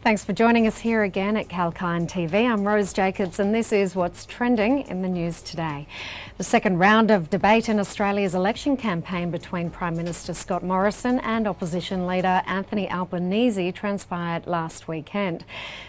Thanks for joining us here again at Kalkine TV. I'm Rose Jacobs and this is what's trending in the news today. The second round of debate in Australia's election campaign between Prime Minister Scott Morrison and opposition leader Anthony Albanese transpired last weekend.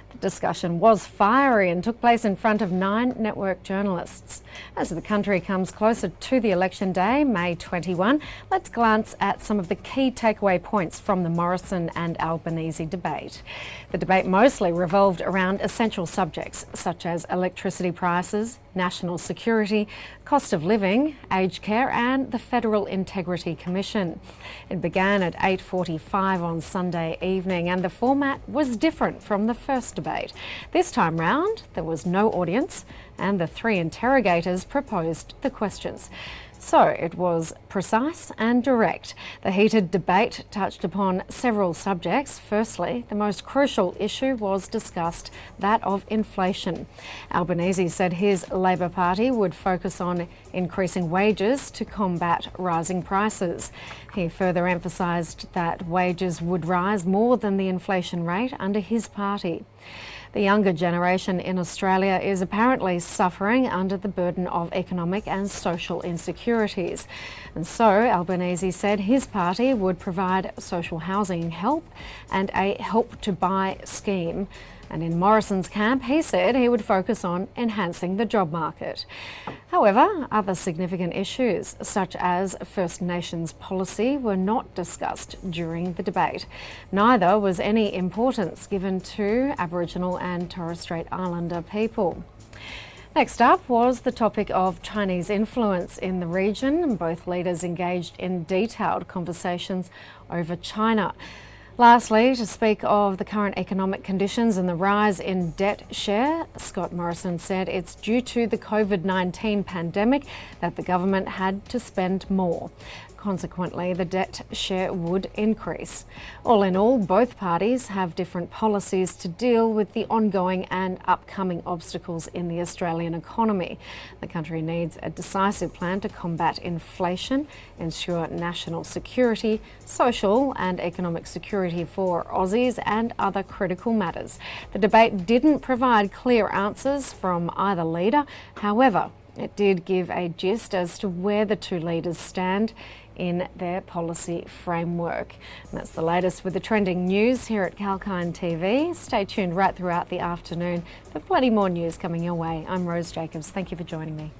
The discussion was fiery and took place in front of 9 network journalists. As the country comes closer to the election day, May 21, let's glance at some of the key takeaway points from the Morrison and Albanese debate. The debate mostly revolved around essential subjects such as electricity prices, national security, cost of living, aged care and the Federal Integrity Commission. It began at 8:45 on Sunday evening and the format was different from the first debate. This time round, there was no audience and the 3 interrogators proposed the questions. So it was precise and direct. The heated debate touched upon several subjects. Firstly, the most crucial issue was discussed, that of inflation. Albanese said his Labor Party would focus on increasing wages to combat rising prices. He further emphasised that wages would rise more than the inflation rate under his party. The younger generation in Australia is apparently suffering under the burden of economic and social insecurities. And so Albanese said his party would provide social housing help and a help to buy scheme. And in Morrison's camp, he said he would focus on enhancing the job market. However, other significant issues, such as First Nations policy, were not discussed during the debate. Neither was any importance given to Aboriginal and Torres Strait Islander people. Next up was the topic of Chinese influence in the region. Both leaders engaged in detailed conversations over China. Lastly, to speak of the current economic conditions and the rise in debt share, Scott Morrison said it's due to the COVID-19 pandemic that the government had to spend more. Consequently, the debt share would increase. All in all, both parties have different policies to deal with the ongoing and upcoming obstacles in the Australian economy. The country needs a decisive plan to combat inflation, ensure national security, social and economic security for Aussies and other critical matters. The debate didn't provide clear answers from either leader. However, it did give a gist as to where the two leaders stand in their policy framework. And that's the latest with the trending news here at Kalkine TV. Stay tuned right throughout the afternoon for plenty more news coming your way. I'm Rose Jacobs. Thank you for joining me.